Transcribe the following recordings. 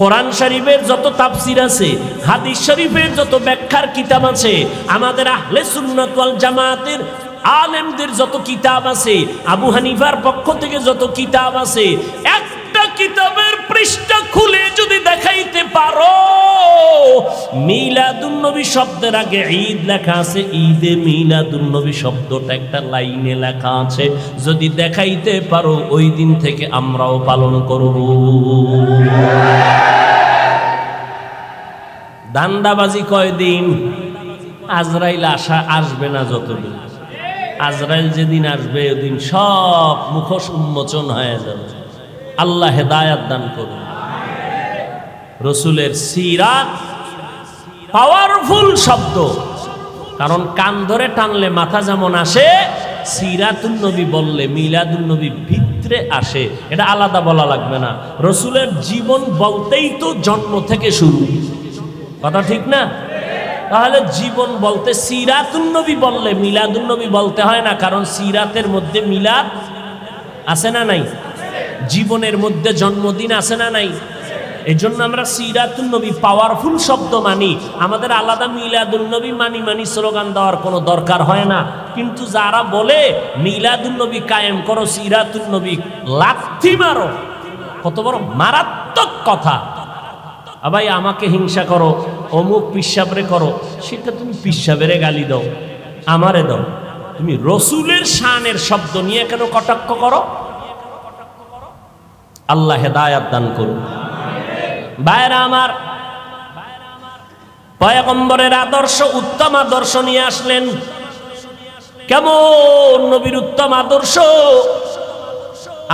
কোরআন শরীফের যত তাফসির আছে, হাদিস শরীফের যত ব্যাখ্যার কিতাব আছে, আমাদের আহলে সুন্নাত ওয়াল জামাতের আলেমদের যত কিতাব আছে, আবু হানিফার পক্ষ থেকে যত কিতাব আছে, একটা কিতাবের পৃষ্ঠা খুলে যদি দেখাইতে পারো মিলাদুন নবী শব্দের আগে ঈদ লেখা আছে, ঈদে মিলাদুন নবী শব্দটা একটা লাইনে লেখা আছে, যদি দেখাইতে পারো ওই দিন থেকে আমরাও পালন করব। দান্দাবাজি কয়দিন? আজরাইল আসবে না যতদিন, আজরাইল যেদিন আসবে ওদিন সব মুখোশ উন্মোচন হয়ে যাবে। আল্লাহ হেদায়াত দান করুন। রসুলের সিরাত পাওয়ারফুল শব্দ, কারণ কান ধরে টানলে মাথা যেমন আসে, সিরাতুন নবী বললে মিলাদুন নবী ভিতরে আসে। এটা আলাদা বলা লাগবে না, রসুলের জীবন বলতেই তো জন্ম থেকে শুরু, কথা ঠিক না? তাহলে জীবন বলতে সিরাতুন নবী বললে মিলাদুন নবী বলতে হয় না, কারণ সিরাতের মধ্যে মিলাদ আছে না নাই? জীবনের মধ্যে জন্মদিন আছে না নাই? এই জন্য আমরা সিরাতুন নবী পাওয়ারফুল শব্দ মানি, আমাদের আলাদা মিলাদুন নবী মানি স্লোগান দেওয়ার কোনো দরকার হয় না। কিন্তু যারা বলে মিলাদুন নবী কায়েম করো, সিরাতুন নবী লাথি মারো, কত বড় মারাত্মক কথা। ভাই আমাকে হিংসা করো, অমুক পিসাবরে করো, সেটা তুমি পিসাবেরে গালি দাও, আমারে দাও, তুমি রসুলের শানের শব্দ নিয়ে কেন কটাক্ষ করো? আল্লাহ হেদায়াত দান করুন। ভাইরা আমার, পয়গম্বরের আদর্শ, উত্তম আদর্শ নিয়ে আসলেন। কেমন নবীর উত্তম আদর্শ!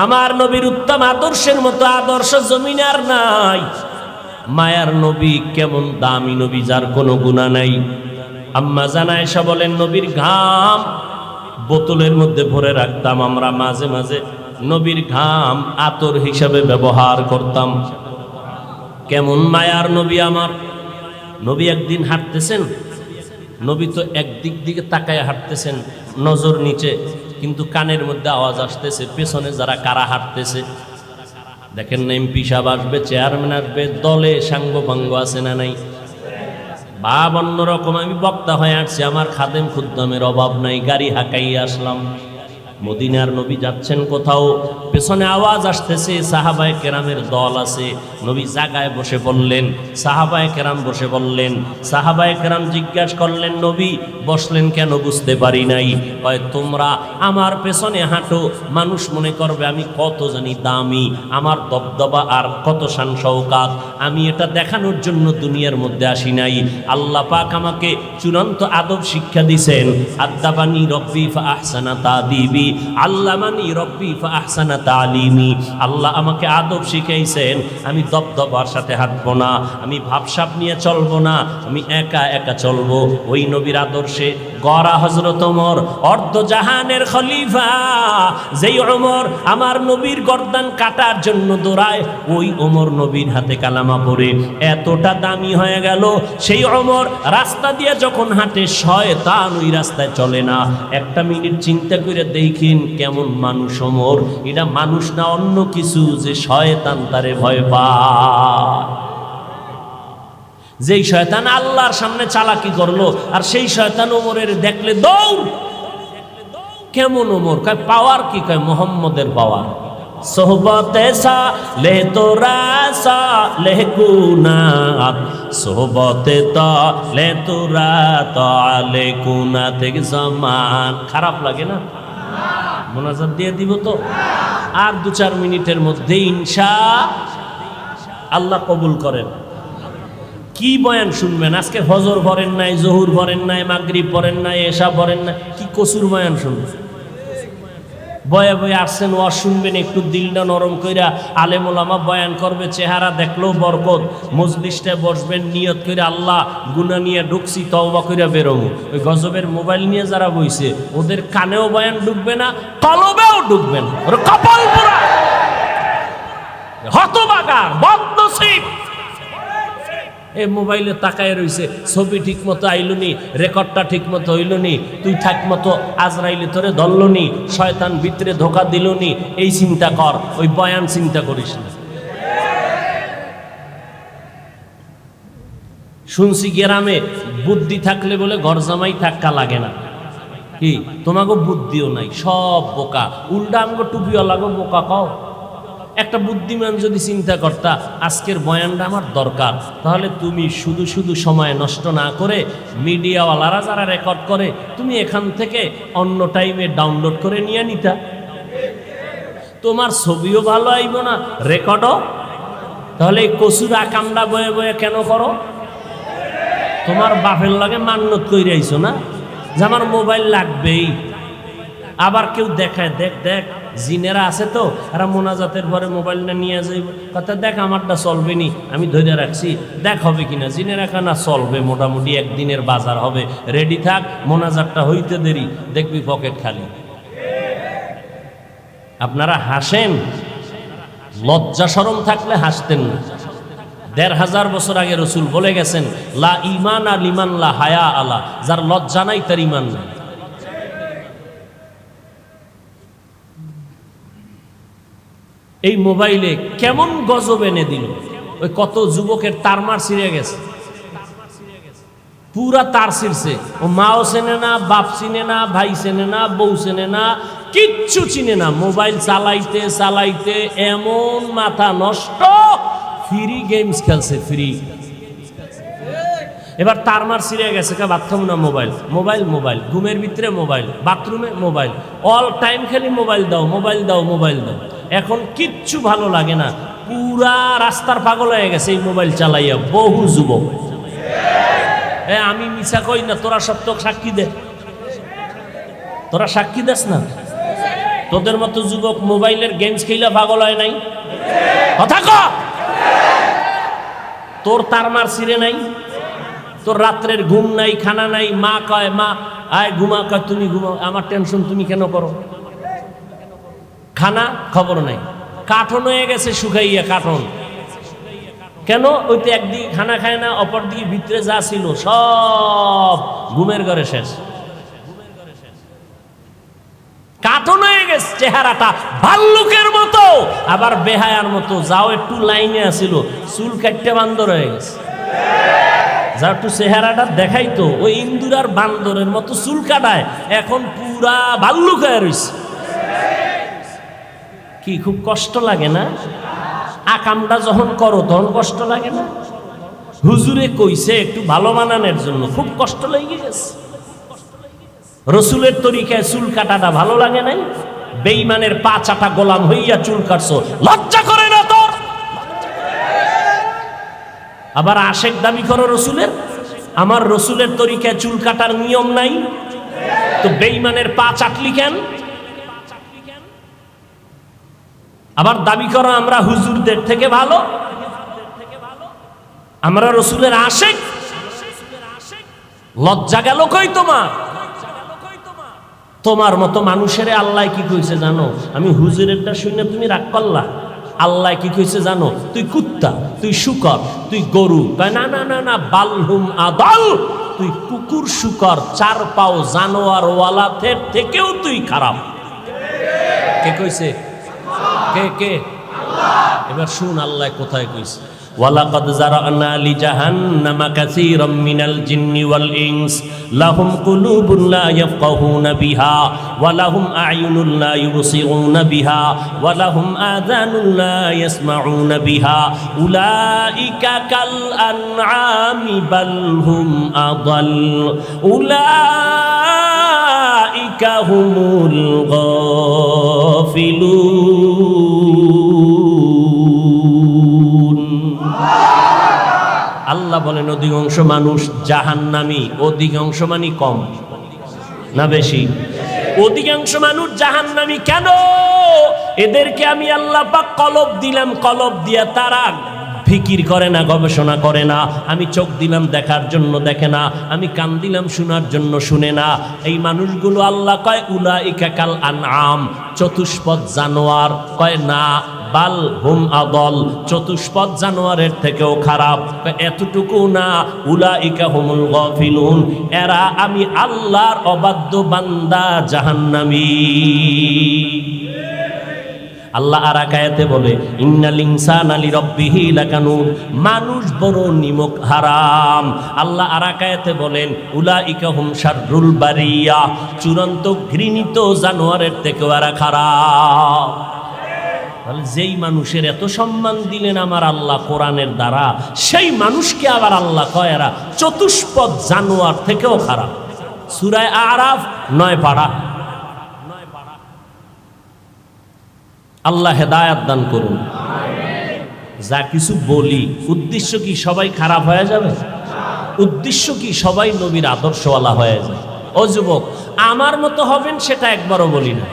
আমার নবীর উত্তম আদর্শের মতো আদর্শ জমিনে আর নাই। মায়ার নবী কেমন দামি নবী, যার কোনো গুনাহ নাই। আম্মা জান আয়েশা বলেন, নবীর ঘাম বোতলের মধ্যে ভরে রাখতাম আমরা, মাঝে মাঝে নবীর ঘাম আতর হিসাবে ব্যবহার করতাম। কেমন মায়ার নবী আমার! নবী একদিন হাঁটতেছেন, নবী তো একদিক দিকে তাকায় হাঁটতেছেন, নজর নিচে, কিন্তু কানের মধ্যে আওয়াজ আসতেছে, পেছনে যারা কারা হাঁটতেছে। দেখেন না, এমপি সাহেব আসবে, চেয়ারম্যান আসবে, দলে সাঙ্গ ভাঙ্গ আছে না নাই? ভাব অন্যরকম। আমি বক্তা হয়ে আসছি, আমার খাদেম খুদ্দামের অভাব নাই, গাড়ি হাঁকাই আসলাম। মদিনার নবী যাচ্ছেন কোথাও, পেছনে আওয়াজ আসতেছে, সাহাবায়ে কেরামের দল আছে। নবী জায়গায় বসে বললেন, সাহাবায়ে কেরাম বসে বললেন। সাহাবায়ে কেরাম জিজ্ঞাসা করলেন, নবী বসলেন কেন? বুঝতে পারি নাই। কয়, তোমরা আমার পেছনে হাঁটো, মানুষ মনে করবে আমি কত জানি দামি, আমার দবদবা আর কত শান শওকাত। আমি এটা দেখানোর জন্য দুনিয়ার মধ্যে আসি নাই। আল্লাহ পাক আমাকে চূড়ান্ত আদব শিক্ষা দিছেন। আদাবানি রব্বি ফা আহসানা তাদিবি, আল্লামানি রব্বি ফা আহসানা তালিমি। আল্লাহ আমাকে আদব শিখাইছেন, আমি দবদবার সাথে হাঁটবো না, আমি ভাবসাব নিয়ে চলবো না, আমি একা একা চলবো। ওই নবীর আদর্শে গড়া হযরত ওমর, অর্ধজাহানের খলিফা, যেই ওমর আমার নবীর গর্দান কাটার জন্য দৌড়ায়, ওই ওমর নবীর হাতে কালামা পড়ে এতটা দামি হয়ে গেল। সেই ওমর রাস্তা দিয়ে যখন হাঁটে, শয়তান ওই রাস্তায় চলে না। একটা মিনিট চিন্তা করে দেখিন কেমন মানুষ ওমর। এটা মানুষ না অন্য কিছু, যে শয়তান তারে ভয় পায়। যেই শয়তান আল্লাহর সামনে চালাকি করলো, আর সেই শয়তান ওমরের দেখলে দৌড়। কেমন ওমর? কয় পাওয়ার কি? কয় মোহাম্মদের পাওয়ার। সোহবতে সালেহ তোরা সালেহ কুনাত, সোহবতে তালে তোরা তালে কুনাত জামান। খারাপ লাগে না? মোনাজাত দিয়ে দিব তো, আর 2-4 মিনিটের মধ্যে ইনশাআল্লাহ কবুল করেন। কি বয়ান শুনবেন আজকে? ফজর পড়েন নাই, জোহর পড়েন নাই, মাগরিব পড়েন নাই, এশা পড়েন নাই, কি কসুর বয়ান শুনবেন? বয়ে বয়ে আসছেন, ওয়াজ শুনবেন, একটু দিলটা নরম কইরা আলেম ওলামা বয়ান করবে, চেহারা দেখলেও বরকত। মজলিসটায় বসবেন, নিয়ত করে আল্লাহ গুনাহ নিয়ে ঢুকছি, তওবা কইরা বেরোবো। ওই গজবের মোবাইল নিয়ে যারা বইছে, ওদের কানেও বয়ান ঢুকবে না, কলবেও ঢুকবে না। ওর কপাল পোড়া, হতভাগা, বদনসিব। এই মোবাইলে তাকায় রইছে, ছবি ঠিক মতো আইলুনি, রেকর্ডটা ঠিক মতো হইলনি, তুই ঠিক মতো আজরাইলে তোরে ধরলনি, শয়তান ভিতরে ধোকা দিলনি। এই চিন্তা কর, ওই বয়ান চিন্তা করিস না। শুনছি গ্রামে বুদ্ধি থাকলে বলে ঘর জামাই থাক্কা লাগে না। কি তোমাকে বুদ্ধিও নাই, সব বোকা। উল্টা আমাকে টুপিওয়ালাগো বোকা কও। একটা বুদ্ধিমান যদি চিন্তা করতা আজকের বয়ানটা আমার দরকার, তাহলে তুমি শুধু শুধু সময় নষ্ট না করে মিডিয়াওয়ালারা যারা রেকর্ড করে তুমি এখান থেকে অন্য টাইমে ডাউনলোড করে নিয়ে নিতা। তোমার ছবিও ভালো আইব না, রেকর্ডও। তাহলে এই কচুর আকামটা বয়ে বয়ে কেন করো? তোমার বাপের লাগে মান্যত কইরে আইছো না যে আমার মোবাইল লাগবেই। আবার কেউ দেখায়, দেখ দেখ জিনেরা আছে তো, এরা মোনাজাতের পরে মোবাইলটা নিয়ে যাইব, কথা দেখ আমারটা চলবে নি, আমি ধরে রাখছি, দেখ হবে কিনা। জিনেরা কানা চলবে, মোটামুটি একদিনের বাজার হবে, রেডি থাক, মোনাজাতটা হইতে দেরি, দেখবি পকেট খালি। আপনারা হাসেন, লজ্জা শরম থাকলে হাসতেন না। ১৫০০ বছর আগে রসুল বলে গেছেন, লা ইমান আর লিমান লা হায়া আলা, যার লজ্জা নাই তার ইমান নাই। এই মোবাইলে কেমন গজব এনে দিল, ওই কত যুবকের তারমার ছিঁড়ে গেছে, পুরা তার ছিঁড়ছে। ও মাও চেনে না, বাপ চিনে না, ভাই চেনে না, বউ চেনে না, কিচ্ছু চিনে না। মোবাইল চালাইতে চালাইতে এমন মাথা নষ্ট, ফ্রি গেমস খেলছে, ফ্রি। এবার তারমার ছিঁড়ে গেছে, বাথরুম না মোবাইল, মোবাইল মোবাইল, ঘুমের ভিতরে মোবাইল, বাথরুমে মোবাইল, অল টাইম খালি মোবাইল দাও, মোবাইল দাও, মোবাইল দাও। এখন কিচ্ছু ভালো লাগে না, পুরা রাস্তার পাগল হয়ে গেছে এই মোবাইল চালাইয়া বহু যুবক। আমি মিছা কই না, তোরা সব তো সাক্ষী দে, তোরা সাক্ষী দেস না? তোদের মতো যুবক মোবাইলের গেমস খেলা পাগল হয় নাই? কথা ক। তোর তারমার ছিঁড়ে নাই, তোর রাত্রের ঘুম নাই, খানা নাই, মা কয় মা আয় ঘুমা, কয় তুমি ঘুমাও, আমার টেনশন তুমি কেন করো? খানা খবর নাই, কাঠন হয়ে গেছে শুকাইয়া কাঠন। কেন? ওই তো একদিকে খানা খায় না, অপর দিকে ভিতরে যা ছিল সব ঘুমের ঘরে শেষ, কাঠন হয়ে গেছে। চেহারাটা ভাল্লুকের মতো, আবার বেহায়ার মতো। যাও একটু লাইনে আসিল, চুল কাটতে বান্দর হয়ে গেছে। যা একটু চেহারাটা দেখাইতো, ওই ইন্দুরার বান্দরের মতো চুল কাটায়, এখন পুরা ভাল্লুক হয়ে রয়েছে। কি খুব কষ্ট লাগে না? আকামটা যখন করো তখন কষ্ট লাগে না? হুজুরে কইছে একটু ভালো বানানোর জন্য, খুব কষ্ট লেগে গেছে। রসুলের তরিকায় চুল কাটাটা ভালো লাগে নাই? বেঈমানের পা চাটা গোলাম হইয়া চুল কাটছো, লজ্জা করে না তোর? আবার আশেক দাবি করো রসুলের। আমার রসুলের তরিকায় চুল কাটার নিয়ম নাই, তো বেঈমানের পা চাটলি কেন? আবার দাবি করো আমরা হুজুরদের থেকে ভালো, আমরা রসুলের আশেক। লজ্জা গেল কই তোমার? তোমার মতো মানুষের আল্লাহ কি কইছে জানো? আমি হুজুরেরটা শুনে তুমি রাগ করলা। আল্লাহ কি কইছে জানো? তুই কুত্তা, তুই শুকর, তুই গরু। না না না না, বালহুম আদাল, তুই কুকুর শুকর চার পাও জানোয়ার ওয়ালাদের থেকেও তুই খারাপ। কে কইছে? কে কে? এবার শুন আল্লাহ কোথায় কইছে। ওয়ালাকাদ যারানা লিজাহান্নামা কাসীরাম মিনাল জিন্নি ওয়াল ইনস লাহুম কুলুবুন লা ইয়াফকাহুনা বিহা ওয়া লাহুম আ'য়ুনুন লা ইউবসিরুনা বিহা ওয়া লাহুম আযানুন লা ইয়াসমাউনা বিহা উলাইকা কাল আনআমি বাল হুম আদাল উলাইকা হুমুল গাফিলুন। আল্লাহ বলেন অধিকাংশ মানুষ জাহান্নামী। অধিকাংশ মানে কম না বেশি? অধিকাংশ মানুষ জাহান্নামী। কেন? এদেরকে আমি আল্লাহ পাক কলব দিলাম, কলব দিয়া তারা ফিকির করে না, গবেষণা করে না। আমি চোখ দিলাম দেখার জন্য দেখে না, আমি কান দিলাম শোনার জন্য শুনে না। এই মানুষগুলো আল্লাহ কয় উলাইকা কাল আনআম, চতুষ্পদ জানোয়ার। কয় না, বাল হুম আদল, চতুষ্পদ জানোয়ারের থেকেও খারাপ। এতটুকু না, উলাইকা হুমুল গাফিলুন, এরা আমি আল্লাহর অবাধ্য বান্দা, জাহান্নামী। আল্লাহ আর এক আয়াতে বলে ইন্নাল ইনসানা লিরাব্বিহি লাকানুদ, মানুষ বড় নিমক হারাম। আল্লাহ আর এক আয়াতে বলেন উলাইকা হুম শাররুল বারিয়া, চূড়ান্ত ঘৃণিত জানোয়ারের থেকেও এরা খারাপ। তাহলে যেই মানুষের এত সম্মান দিলেন আমার আল্লাহ কোরআনের দ্বারা, সেই মানুষকে আবার আল্লাহ কয় এরা চতুষ্পদ জানোয়ার থেকেও খারাপ। সূরা আরাফ 9 পারা। আল্লাহ হেদায়াত দান করুন। যা কিছু বলি উদ্দেশ্য কি সবাই খারাপ হয়ে যাবে? উদ্দেশ্য কি সবাই নবীর আদর্শওয়ালা হয়ে যায়? ও যুবক, আমার মতো হবেন সেটা একবারও বলি না।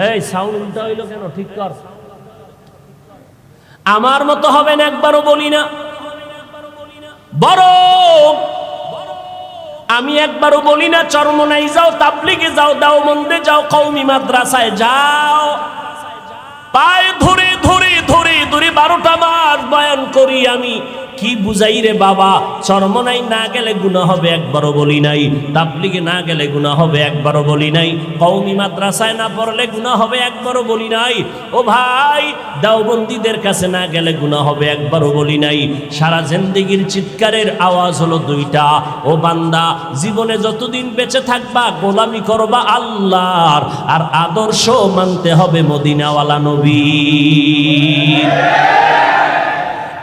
এই সাউন্ড উল্টা হইল কেন? ঠিক কর। আমার মতো হবেন একবারও বলি না, বরং আমি একবারও বলি না চরমনাই যাও, তাবলিগে যাও, দেওবন্দে যাও, কওমি মাদ্রাসায় যাও, পায়ে ধরে ধরে ধরে ধরে 12টা মাস বয়ান করি আমি। কি বুঝাই রে বাবা, চরমনাই না গেলে গুনাহ হবে একবারও বলি নাই, তাবলিগে না গেলে গুনাহ হবে একবারও বলি নাই, কওমি মাদ্রাসায় না পড়লে গুনাহ হবে একবারও বলি নাই। ও ভাই, দেওবন্দীদের কাছে না গেলে গুনাহ হবে একবারও বলি নাই। সারা জিন্দেগির চিৎকারের আওয়াজ হলো 2টা, ও বান্দা জীবনে যতদিন বেঁচে থাকবা গোলামি করবা আল্লাহর, আর আদর্শ মানতে হবে মদিনাওয়ালা নবীর।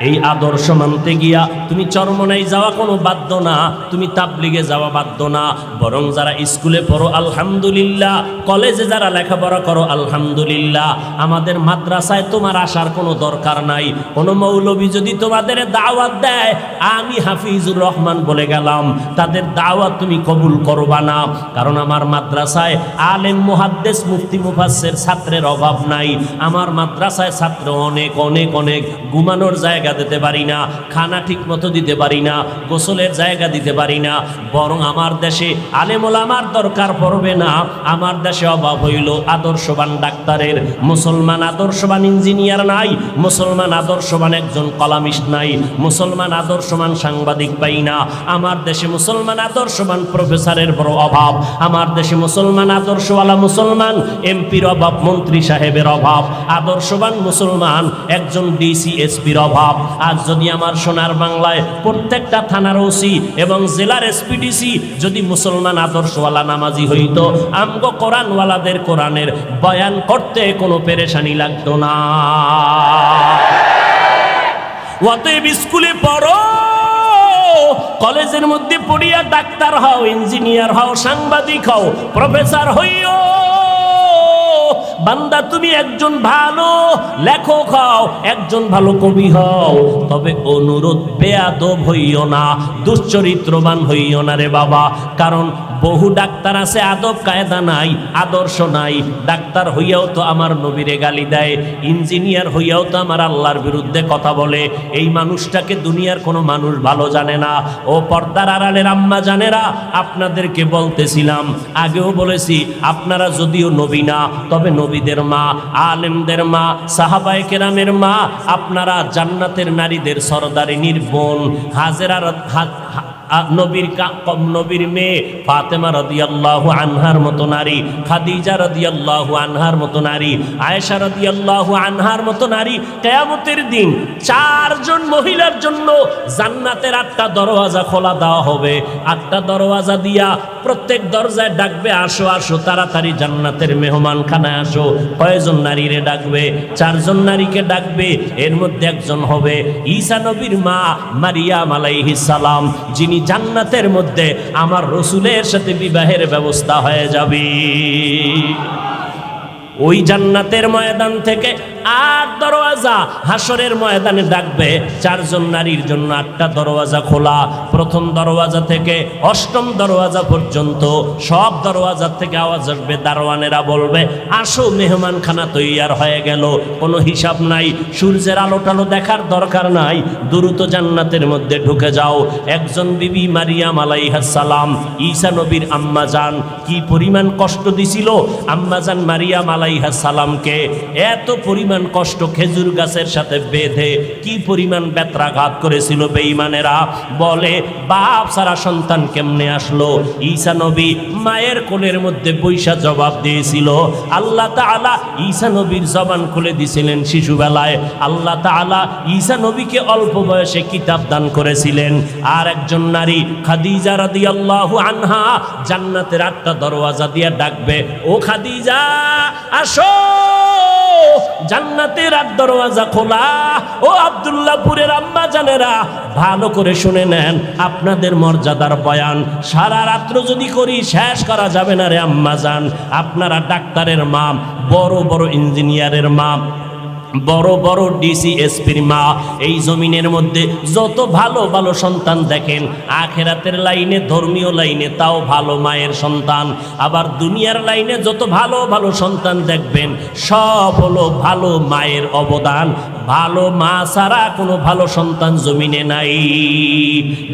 এই আদর্শ মানতে গিয়া তুমি চরমনাই যাওয়া কোনো বাধ্য না, তুমি তাবলিগে যাওয়া বাধ্য না। বরং যারা স্কুলে পড়ো আলহামদুলিল্লাহ, কলেজে যারা লেখাপড়া করো আলহামদুলিল্লাহ, আমাদের মাদ্রাসায় তোমার আসার কোনো দরকার নাই। কোনো মৌলবী যদি তোমাদের দাওয়াত দেয়, আমি হাফিজুর রহমান বলে গেলাম, তাদের দাওয়াত তুমি কবুল করবা না। কারণ আমার মাদ্রাসায় আলেম মুহাদ্দিস মুফতি মুফাসসির ছাত্রের অভাব নাই। আমার মাদ্রাসায় ছাত্র অনেক অনেক অনেক। ঘুমানোর জায়গা দিতে পারি না, খানা ঠিক মতো দিতে পারি না, গোসলের জায়গা দিতে পারি না। বরং আমার দেশে আলেম ওলামার দরকার পড়বে না, আমার দেশে অভাব হইল আদর্শবান ডাক্তারের, মুসলমান আদর্শবান ইঞ্জিনিয়ার নাই, মুসলমান আদর্শবান একজন কলামিস্ট নাই, মুসলমান আদর্শবান সাংবাদিক পাই না। আমার দেশে মুসলমান আদর্শবান প্রফেসরের বড় অভাব, আমার দেশে মুসলমান আদর্শওয়ালা মুসলমান এমপির অভাব, মন্ত্রী সাহেবের অভাব, আদর্শবান মুসলমান একজন ডিসি এসপির অভাব। আজ যদি আমার সোনার বাংলায় প্রত্যেকটা থানার ওসি এবং জেলার এসপিডিসি যদি মুসলমান আদর্শওয়ালা নামাজি হইত, আমগো কোরআনওয়ালাদের কোরআনের বয়ান করতে কোনো পেরেশানি লাগতো না। অতএব স্কুলে পড়ো, কলেজের মধ্যে পড়িয়া ডাক্তার হও, ইঞ্জিনিয়ার হও, সাংবাদিক হও, প্রফেসর হইও। বান্দা তুমি একজন ভালো লেখক হও, একজন ভালো কবি হও, তবে অনুরোধ বেয়াদব হইও না, দুশ্চরিত্রবান হইও না রে বাবা। কারণ বহু ডাক্তার আছে আদব কায়দা নাই, আদর্শ নাই। ডাক্তার হইয়াও তো আমার নবীরে গালি দেয়, ইঞ্জিনিয়ার হইয়াও তো আমার আল্লাহর বিরুদ্ধে কথা বলে। এই মানুষটাকে দুনিয়ার কোনো মানুষ ভালো জানে না। ও পর্দার আড়ালের আম্মা জানেরা, আপনাদেরকে বলতেছিলাম, আগেও বলেছি, আপনারা যদিও নবী না, তবে নবীদের মা, আলেমদের মা, সাহাবায়ে কেরামের মা, আপনারা জান্নাতের নারীদের সরদারিনীর বোন, হাজেরার নবীর মেয়ে ফাতেমা রাদিয়াল্লাহু আনহার মতো নারী, খাদিজা রাদিয়াল্লাহু আনহার মতো নারী, আয়েশা রাদিয়াল্লাহু আনহার মতো নারী। কিয়ামতের দিন 4 জন মহিলার জন্য জান্নাতের 8টা দরওয়াজা খোলা দেওয়া হবে। 8টা দরওয়াজা দিয়া প্রত্যেক দরজায় ডাকবে, আসো আসো তাড়াতাড়ি জান্নাতের মেহমানখানায় আসো। কয়জন নারীরে ডাকবে? 4 জন নারীকে ডাকবে। এর মধ্যে একজন হবে ঈসা নবীর মা মারিয়াম আলাইহিস সালাম, যিনি জান্নাতের মধ্যে আমার রসুলের সাথে বিবাহের ব্যবস্থা হয়ে যাবে। ওই জান্নাতের ময়দান থেকে 8 দরওয়াজা হাসরের ময়দানে ডাকবে। 4 জন নারীর জন্য 8টা দরওয়াজা খোলা। প্রথম দরওয়াজা থেকে 8ম দরওয়াজা পর্যন্ত সব দরওয়াজা থেকে আওয়াজ আসবে, দারোয়ানেরা বলবে, আসো মেহমানখানা তৈয়ার হয়ে গেল। কোনো হিসাব নাই, সূর্যের আলো টালো দেখার দরকার নাই, দ্রুত জান্নাতের মধ্যে ঢুকে যাও। একজন বিবি মারিয়াম আলাইহিস সালাম, ঈসা নবীর আম্মা জান, কি পরিমাণ কষ্ট দিছিল আম্মা জান মারিয়াম আলাইহিস সালামকে এত পরিমাণ কষ্ট খেজুর গাছের সাথে বেঁধে কি পরিমাণ বেত্রাঘাত করেছিল বেঈমানেরা। বলে বাপ সারা সন্তান কেমনে আসলো? ঈসা নবী মায়ের কোলের মধ্যে বৈশা জবাব দিয়েছিল। আল্লাহ তাআলা ঈসা নবীর জবান খুলে দিয়েছিলেন শিশুবেলায়। আল্লাহ তাআলা ঈসা নবীকে অল্প বয়সে কিতাব দান করেছিলেন। আর একজন নারী খাদিজা রাদিয়াল্লাহু আনহা জান্নাতের 8টা দরওয়াজা দিয়ে ডাকবে, ও খাদিজা আসো, জান্নাতের 8 দরওয়াজা খোলা। ও আব্দুল্লাহপুরের আম্মা জানেরা ভালো করে শুনে নেন, আপনাদের মর্যাদার বয়ান সারা রাত্র যদি করি শেষ করা যাবে না রে আম্মা জান। আপনারা ডাক্তারের মা, বড় বড় ইঞ্জিনিয়ারের মা, বড় বড় ডিসি এসপির মা, এই জমিনের মধ্যে যত ভালো ভালো সন্তান দেখেন, আখেরাতের লাইনে ধর্মীয় লাইনে তাও ভালো মায়ের সন্তান, আবার দুনিয়ার লাইনে যত ভালো ভালো সন্তান দেখবেন সব হলো ভালো মায়ের অবদান। ভালো মা ছাড়া কোনো ভালো সন্তান জমিনে নাই।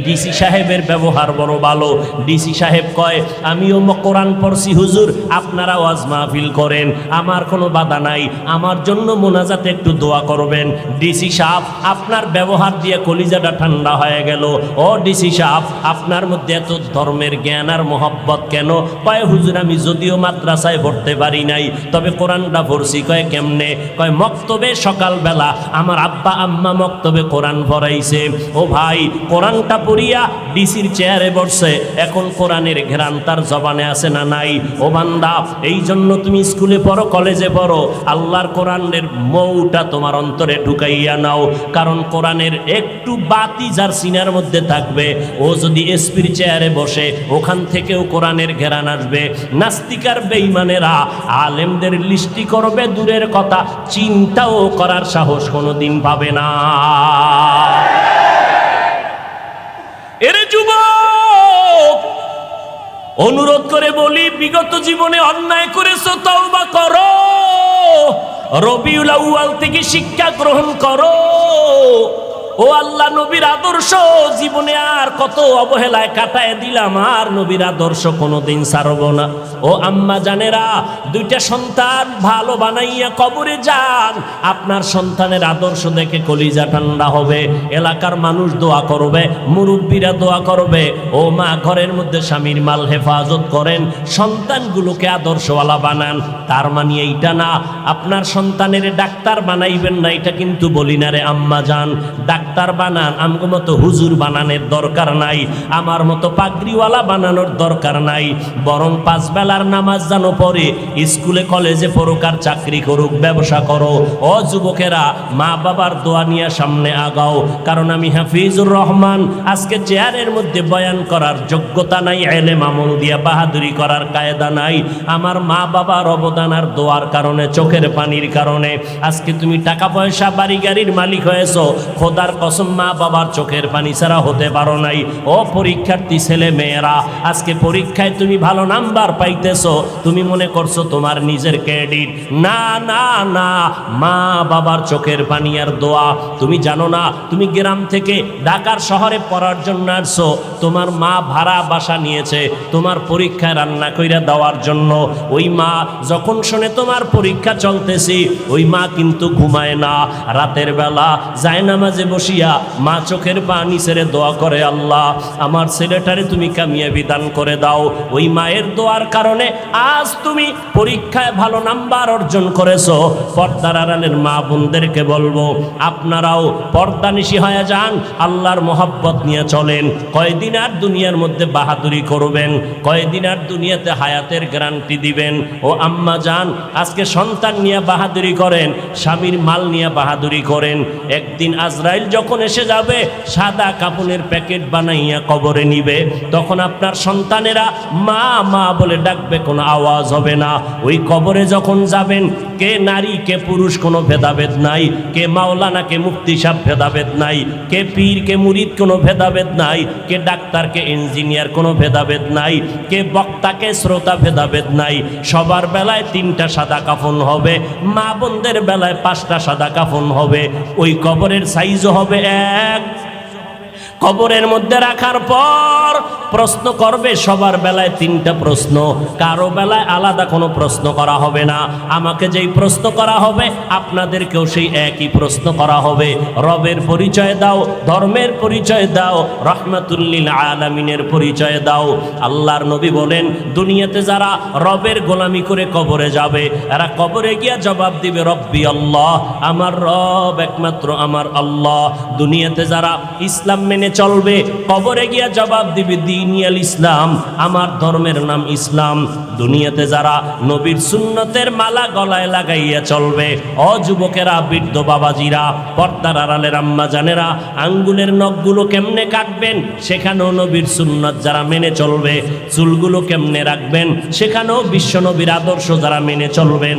ডিসি সাহেবের ব্যবহার বড় ভালো। ডিসি সাহেব কয় আমিও কোরআন পড়ছি হুজুর, আপনারা ওয়াজ মাহফিল করেন, আমার কোনো বাধা নাই, আমার জন্য মোনাজাতে একটু দোয়া করবেন। ডিসি সাহেব আপনার ব্যবহার দিয়ে কলিজাটা ঠান্ডা হয়ে গেল। ও ডিসি সাহেব আপনার মধ্যে এত ধর্মের জ্ঞান আর মোহব্বত কেন? কয় হুজুর আমি যদিও মাদ্রাসায় পড়তে পারি নাই, তবে কোরআনটা পড়ছি। কয় কেমনে? কয় মক্তবে সকালবেলা আমার আব্বা আম্মা মক্তবে কোরআন পড়াইছে। ও ভাই কোরআনটা পড়িয়া ডিসির চেয়ারে বসছে, এখন কোরআনের ঘেরান তার জবানে আছে না নাই? ও বান্দা এই জন্য তুমি স্কুলে পড়ো, কলেজে পড়ো, আল্লাহর কোরআনের মৌটা তোমার অন্তরে ঢুকাইয়া নাও। কারণ কোরআনের একটু বাতি যার সিনার মধ্যে থাকবে, ও যদি এসপির চেয়ারে বসে ওখান থেকেও কোরআনের ঘেরান আসবে। নাস্তিকার বেঈমানেরা আলেমদের লিস্টি করবে দূরের কথা, চিন্তাও করার সাহস কোনোদিন পাবে না। এরে যুবক, অনুরোধ করে বলি, বিগত জীবনে অন্যায় করেছো, তওবা করো, রবিউল আউয়াল থেকে শিক্ষা গ্রহণ করো। ও আল্লাহ নবীর আদর্শ জীবনে আর কত অবহেলায় কাটায় দিলাম, আর নবীর আদর্শ কোনোদিন ছাড়ব না। ও আম্মা জানেরা, 2টা সন্তান ভালো বানাইয়া কবরে যান, আপনার সন্তানের আদর্শ দেখে কলিজা ঠান্ডা হবে, এলাকার মানুষ দোয়া করবে, মুরব্বীরা দোয়া করবে। ও মা ঘরের মধ্যে স্বামীর মাল হেফাজত করেন, সন্তানগুলোকে আদর্শওয়ালা বানান। তার মানে এইটা না আপনার সন্তানের ডাক্তার বানাইবেন না, এটা কিন্তু বলি না রে আম্মা জান। ডাক্তার বানান, আমগো মতো হুজুর বানানোর দরকার নাই, আমার মতো পাগড়িওয়ালা বানানোর দরকার নাই। বরং 5 বেলার নামাজ জানো পড়ে, স্কুলে কলেজে পড়ুক আর চাকরি করুক, ব্যবসা করো। ও যুবকেরা, মা বাবার দোয়া নিয়ে সামনে আগাও। কারণ আমি হাফিজুর রহমান, আজকে চেয়ারের মধ্যে বয়ান করার যোগ্যতা নাই, ইলম আমল দিয়া বাহাদুরি করার কায়দা নাই। আমার মা বাবার অবদান আর দোয়ার কারণে, চোখের পানির কারণে আজকে তুমি টাকা পয়সা বাড়ি গাড়ির মালিক হয়েছো। খোদার কসম মা বাবার চোখের পানি ছাড়া হতে পারো নাই। ও পরীক্ষার্থী ছেলে মেয়েরা, আজকে পরীক্ষায় তুমি ভালো নাম্বার পাইতেছো, তুমি মনে করছো তোমার নিজের ক্রেডিট। না না না, মা বাবার চোখের পানি আর দোয়া। তুমি জানো না, তুমি গ্রাম থেকে ঢাকার শহরে পড়ার জন্য আসছো, তোমার মা ভাড়া বাসা নিয়েছে তোমার পরীক্ষায় রান্না কইরা দেওয়ার জন্য। ওই মা যখন শুনে তোমার পরীক্ষা চলতেছি, ওই মা কিন্তু ঘুমায় না, রাতের বেলা যায় নামাজে বসিয়া মা চোখের পানি ছেড়ে দোয়া করে, আল্লাহ আমার ছেলেটারে তুমি কামিয়াবি দান করে দাও। ওই মায়ের দোয়ার কারণে আজ তুমি পরীক্ষায় ভালো নাম্বার অর্জন করেছো। পর্দার আড়ালের মা বোনদেরকে বলবো, আপনারাও পর্দানিশী হয়ে যান, আল্লাহর মোহাব্বত নিয়ে চলেন। কয়দিন আর দুনিয়ার মধ্যে বাহাদুরি করবেন, কয়দিন আর দুনিয়াতে হায়াতের গ্যারান্টি দিবেন। ও আম্মা জান, আজকে সন্তান নিয়ে বাহাদুরি করেন, স্বামীর মাল নিয়ে বাহাদুরি করেন। একদিন আজরাইল যখন এসে যাবে, সাদা কাপড়ের প্যাকেট বানাইয়া কবরে নিবে, তখন আপনার সন্তানেরা মা মা বলে ডাকবে, কোনো আওয়াজ হবে না। ওই কবরে যখন যাবেন, কে নারী কে পুরুষ কোনো ভেদাভেদ নাই, কে মাওলানা কে মুফতি সাহেব ভেদাভেদ নাই, কে পীর কে মুরিদ কোনো ভেদাভেদ নাই, কে ডাক্তার কে ইঞ্জিনিয়ার কোনো ভেদাভেদ নাই, কে বক্তা কে শ্রোতা ভেদাভেদ নাই। সবার বেলায় 3টা সাদা কাফন হবে, মা বোনদের বেলায় 5টা সাদা কাফন হবে। ওই কবরের সাইজও হবে এক, কবরের মধ্যে রাখার পর প্রশ্ন করবে। সবার বেলায় 3টা প্রশ্ন, কারো বেলায় আলাদা কোনো প্রশ্ন করা হবে না। আমাকে যেই প্রশ্ন করা হবে আপনাদেরকেও সেই একই প্রশ্ন করা হবে। রবের পরিচয় দাও, ধর্মের পরিচয় দাও, রহমাতুল লিল আলামিনের পরিচয় দাও। আল্লাহর নবী বলেন, দুনিয়াতে যারা রবের গোলামি করে কবরে যাবে, এরা কবরে গিয়া জবাব দিবে রব্বি আল্লাহ, আমার রব একমাত্র আমার আল্লাহ। দুনিয়াতে যারা ইসলাম মেনে চলবে, কবরে গিয়া জবাব দিবে দীনিয়াল ইসলাম, আমার ধর্মের নাম ইসলাম। দুনিয়াতে যারা নবীর সুন্নতের মালা গলায় লাগাইয়া চলবে, অযুবকেরা, বৃদ্ধ বাবাজিরা, পর্দার আড়ালের আম্মা জানেরা, আঙ্গুলের নখগুলো কেমনে কাটবেন সেখানেও নবীর সুন্নত যারা মেনে চলবে, চুলগুলো কেমনে রাখবেন সেখানেও বিশ্ব নবীর আদর্শ যারা মেনে চলবেন,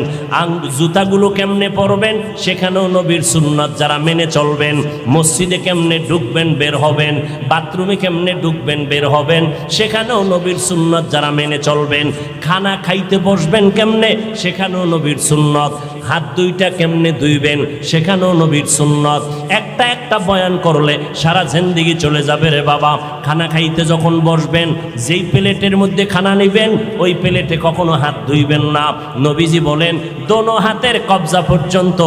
জুতাগুলো কেমনে পরবেন সেখানেও নবীর সুন্নত যারা মেনে চলবেন, মসজিদে কেমনে ঢুকবেন বের হবেন, বাথরুমে কেমনে ঢুকবেন বের হবেন সেখানেও নবীর সুন্নত যারা মেনে চলবেন, খানা খাইতে বসবেন কেমনে সেখানেও নবীর সুন্নত, হাত দুইটা কেমনে ধুইবেন সেখানেও নবীর সুন্নত। একটা একটা বয়ান করলে সারা জিন্দেগি চলে যাবে রে বাবা। খানা খাইতে যখন বসবেন, যেই প্লেটের মধ্যে খানা নেবেন ওই প্লেটে কখনো হাত ধুইবেন না। নবীজি বলেন, দোনো হাতের কবজা পর্যন্ত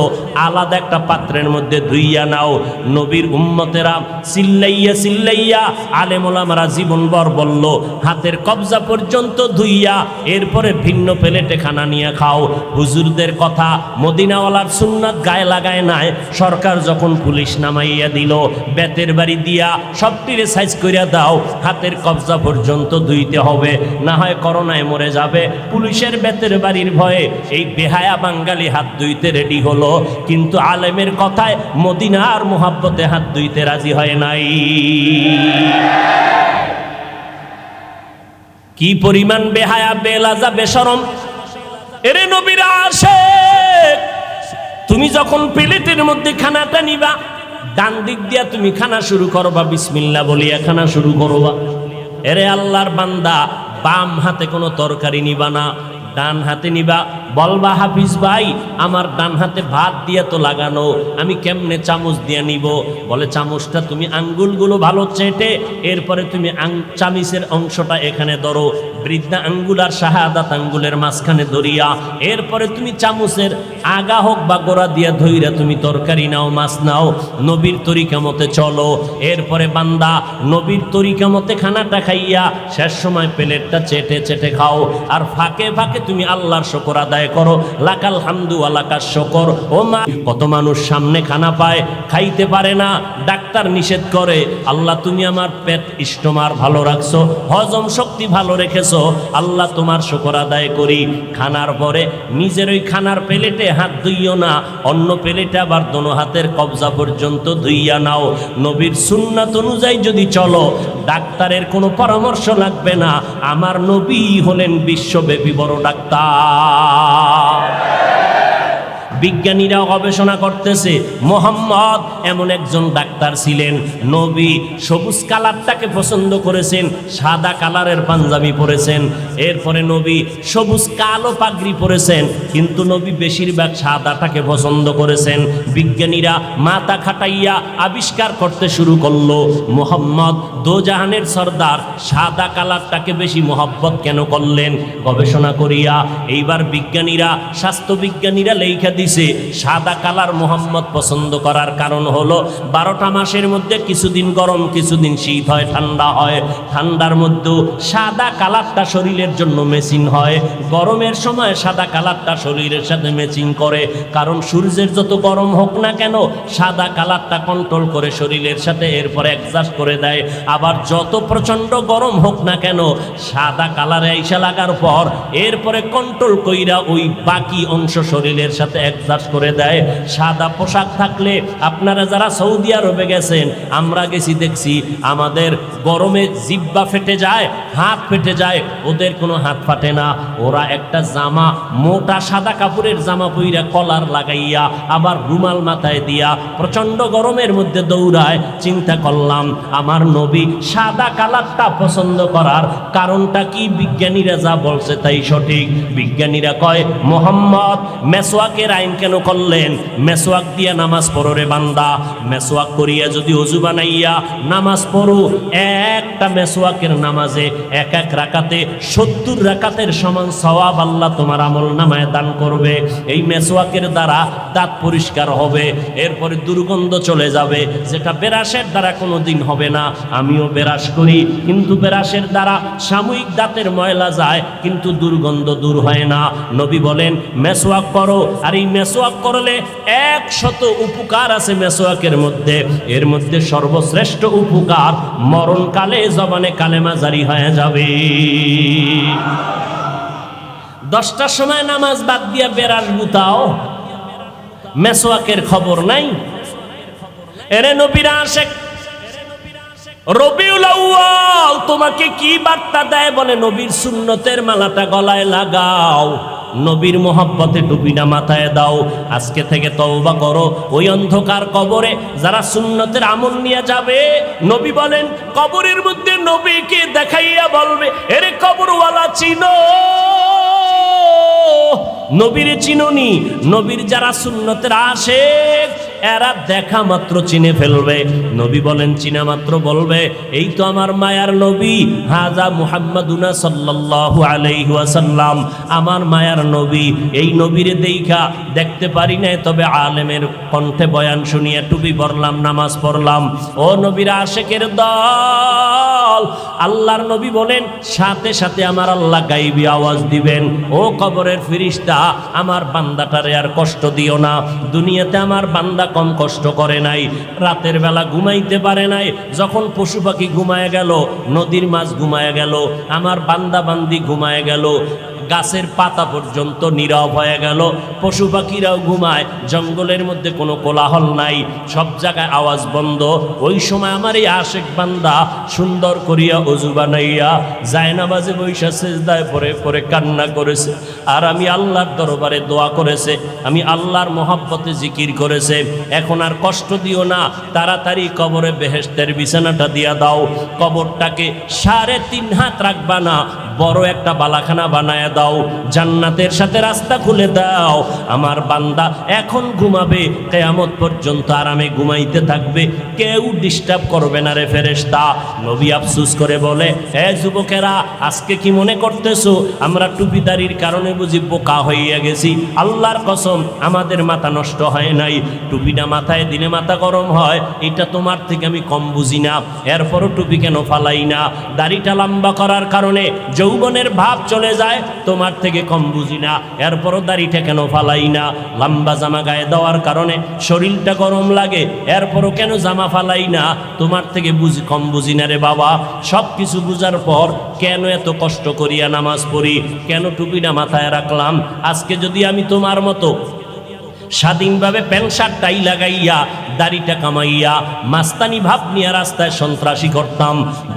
আলাদা একটা পাত্রের মধ্যে ধুইয়া নাও। নবীর উম্মতেরা চিল্লাইয়া চিল্লাইয়া, আলেম ওলামারা জীবনভর বলল, হাতের কবজা পর্যন্ত ধুইয়া এরপরে ভিন্ন প্লেটে খানা নিয়ে খাও। হুজুরদের কথা, মদিনাওয়ালার সুন্নাত গায়ে লাগায় নাই। সরকার যখন পুলিশ নামাইয়া দিল, বেতের বাড়ি দিয়া সবটিরে সাইজ করিয়া দাও, হাতের কবজা পর্যন্ত ধুইতে হবে, না হয় করোনায় মরে যাবে। পুলিশের বেতের বাড়ির ভয়ে এই বেহায়া বাঙালি হাত ধুইতে রেডি হলো, কিন্তু আলেমের কথায় মদিনার মোহাব্বতে হাত ধুইতে রাজি হয় নাই। কি পরিমাণ বেহায়া, বেলাজা, বেশরম এরে নবীর আশিক। তুমি যখন প্লেটের মধ্যে খানাটা নিবা, ডান দিক দিয়া তুমি খানা শুরু করবা, বিসমিল্লাহ বলিয়া খানা শুরু করবা। এরে আল্লাহর বান্দা, বাম হাতে কোনো তরকারি নিবা না, ডান হাতে নিবা। বলবা, হাফিজ ভাই আমার ডান হাতে ভাত দিয়া তো লাগানো, আমি কেমনে চামচ দিয়া নিব? বলে, চামচটা তুমি আঙ্গুলগুলো ভালো চেটে এরপরে তুমি চামিচের অংশটা এখানে ধরো, বৃদ্ধা আঙ্গুল আর শাহাদাত আঙ্গুলের মাঝখানে ধরিয়া এরপরে তুমি চামচের আগা হোক বা গোড়া দিয়া ধইরা তুমি তরকারি নাও, মাছ নাও, নবীর তরিকা মতে চলো। এরপরে বান্দা নবীর তরিকা মতে খানাটা খাইয়া শেষ সময় প্লেটটা চেটে চেটে খাও, আর ফাঁকে ফাঁকে তুমি আল্লাহর শুকর আদায় করো, লাকাল হামদু ওয়া লাকাশ শুকর। ও মা, কত মানুষ সামনে খানা পায়, খাইতে পারে না, ডাক্তার নিষেধ করে, আল্লাহ তুমি আমার পেট স্টোমার ভালো রাখছো, হজম শক্তি ভালো রেখেছো, আল্লাহ তোমার শুকর আদায় করি। খানার পরে নিজের ওই খানার প্লেটে হাত ধুইও না, অন্য প্লেটে আবার দোনো হাতের কবজা পর্যন্ত ধুইয়া নাও। নবীর সুন্নাত অনুযায়ী যদি চলো, ডাক্তারের কোনো পরামর্শ লাগবে না। আমার নবী হলেন বিশ্বব্যাপী বড় ডাক্তার। বিজ্ঞানীরা গবেষণা করতেছে, মোহাম্মদ এমন একজন ডাক্তার ছিলেন, নবী সবুজ কালারটাকে পছন্দ করেছেন, সাদা কালারের পাঞ্জাবি পরেছেন, এরপরে নবী সবুজ কালো পাগড়ি পরেছেন, কিন্তু নবী বেশিরভাগ সাদাটাকে পছন্দ করেছেন। বিজ্ঞানীরা মাথা খাটাইয়া আবিষ্কার করতে শুরু করলো, মোহাম্মদ দোজাহানের সর্দার সাদা কালারটাকে বেশি মহব্বত কেন করলেন? গবেষণা করিয়া এইবার বিজ্ঞানীরা, স্বাস্থ্যবিজ্ঞানীরা লেখা দিছে, সাদা কালার মোহাম্মদ পছন্দ করার কারণ হলো 12টা মাসের মধ্যে কিছুদিন গরম, কিছুদিন শীত হয়, ঠান্ডা হয়। ঠান্ডার মধ্যেও সাদা কালারটা শরীরের জন্য ম্যাচিং হয়, গরমের সময় সাদা কালারটা শরীরের সাথে ম্যাচিং করে, কারণ সূর্যের যত গরম হোক না কেন সাদা কালারটা কন্ট্রোল করে শরীরের সাথে, এরপরে অ্যাডজাস্ট করে দেয়। আবার যত প্রচণ্ড গরম হোক না কেন সাদা কালারে আইসা লাগার পর এরপরে কন্ট্রোল কইরা ওই বাকি অংশ শরীরের সাথে অ্যাডজাস্ট করে দেয়। সাদা পোশাক থাকলে, আপনারা যারা সৌদি আরবে গেছেন, আমরা গেছি দেখছি, আমাদের গরমে জিব্বা ফেটে যায়, হাত ফেটে যায়, ওদের কোনো হাত ফাটে না। ওরা একটা জামা, মোটা সাদা কাপড়ের জামা পইরা কলার লাগাইয়া আবার রুমাল মাথায় দিয়া প্রচণ্ড গরমের মধ্যে দৌড়ায়। চিন্তা করলাম, আমার নবী সাদা কালারটা পছন্দ করার কারণটা কি? বিজ্ঞানীরা যা বলছে তাই সঠিক। বিজ্ঞানীরা কয়, মোহাম্মদ মেসওয়াকের আইন কেন করলেন? মেসওয়াক দিয়া নামাজ পড়ো রে বান্দা, মেসওয়াক করিয়া যদি ওযু বানাইয়া নামাজ পড়ো, একটা মেসওয়াকের নামাজে এক এক রাকাতে 70 রাকাতের সমান সওয়াব আল্লাহ তোমার আমল নামায় দান করবে। এই মেসওয়াকের দ্বারা দাঁত পরিষ্কার হবে, এরপরে দুর্গন্ধ চলে যাবে, যেটা ব্রাশের দ্বারা কোনোদিন হবে না। আমিও ব্রাশ করি, কিন্তু ব্রাশের দ্বারা সাময়িক দাঁতের ময়লা যায়, কিন্তু দুর্গন্ধ দূর হয় না। নবী বলেন মেসওয়াক করো, আর এই মেসওয়াক করলে 100 উপকার আছে মেসওয়াকের মধ্যে। এর মধ্যে সর্বশ্রেষ্ঠ উপকার, মরণকালে জবানে কালেমা জারি হয়ে যাবে। 10টার সময় নামাজ বাদ দিয়া বেরাস গুতাও, মেসওয়াকের খবর নাই। এরে নবীর আশিক, রবিউল আউয়াল তোমাকে কি বার্তা দেয়? বলে নবীর সুন্নতের মালাটা গলায় লাগাও, নবীর মোহাব্বতে টুপিটা মাথায় দাও। আজকে থেকে তওবা করো, ওই অন্ধকার কবরে যারা সুন্নতের আমল নিয়ে যাবে, নবী বলেন কবরের মধ্যে নবীকে দেখাইয়া বলবে, এরে কবরওয়ালা চিনো, নবীর চিনুনি। নবীর যারা সুন্নতের আশিক, এরা দেখা মাত্র চিনে ফেলবে। নবী বলেন চিনা মাত্র বলবে, এই তো আমার মায়ার নবী, হাজা মুহাম্মাদুনা সাল্লাল্লাহু আলাইহি ওয়াসাল্লাম, আমার মায়ার নবী। এই নবীরে দেইখা দেখতে পারি নাই, তবে আলেমের কণ্ঠে বয়ান শুনিয়া টুপি পরলাম, নামাজ পড়লাম। ও নবীর আশিকের দল, আল্লাহর নবী বলেন সাথে সাথে আমার আল্লাহ গাইবি আওয়াজ দিবেন, ও কবরের ফেরেশতা, আমার বান্দাটারে আর কষ্ট দিও না। দুনিয়াতে আমার বান্দা কম কষ্ট করে নাই, রাতের বেলা ঘুমাইতে পারে নাই, যখন পশু পাখি ঘুমায় গেল, নদীর মাছ ঘুমায় গেল, আমার বান্দা বান্দি ঘুমায় গেল, গাছের পাতা পর্যন্ত নীরব হয়ে গেল, পশু পাখিরাও ঘুমায়, জঙ্গলের মধ্যে কোনো কোলাহল নাই, সব জায়গায় আওয়াজ বন্ধ। ওই সময় আমার এই আশিক বান্দা সুন্দর করিয়া ওযু বানাইয়া জায়নামাজে বৈশা সিজদায় পড়ে পড়ে কান্না করেছে, আর আমি আল্লাহর দরবারে দোয়া করেছে, আমি আল্লাহর মহব্বতে জিকির করেছে। এখন আর কষ্ট দিও না, তাড়াতাড়ি কবরে বেহেশতের বিছানাটা দিয়া দাও। কবরটাকে 3.5 হাত রাখবা না, বড় একটা বালাখানা বানায় দাও, জান্নাতের সাথে রাস্তা খুলে দাও। আমার বান্দা এখন ঘুমাবে, কিয়ামত পর্যন্ত আরামে ঘুমাইতে থাকবে, কেউ ডিস্টার্ব করবে না রে ফেরেশতা। নবী আফসোস করে বলে, হে যুবকেরা, আজকে কি মনে করতেছো আমরা টুপিদারির কারণে বুঝি বোকা হইয়া গেছি? আল্লাহর কসম, আমাদের মাথা নষ্ট হয় নাই। টুপিটা মাথায় দিলে মাথা গরম হয়, এটা তোমার থেকে আমি কম বুঝি না, এরপরও টুপি কেন ফালাই না? দাড়িটা লম্বা করার কারণে যৌবনের ভাব চলে যায়, তোমার থেকে কম বুঝি না, এরপরও দাড়িটা কেন ফালাই না? লম্বা জামা গায়ে দেওয়ার কারণে শরীরটা গরম লাগে, এরপরও কেন জামা ফালাই না? তোমার থেকে কম বুঝি না রে বাবা। সব কিছু বুঝার পর কেন এত কষ্ট করিয়া নামাজ পড়ি, কেন টুপিটা মাথায় রাখলাম? আজকে যদি আমি তোমার মতো স্বাধীনভাবে প্যান্ট শার্ট টাই লাগাইয়া দাড়িটা কামাইয়া মাস্তানি ভাব নিয়ে রাস্তায় সন্ত্রাসী করতাম,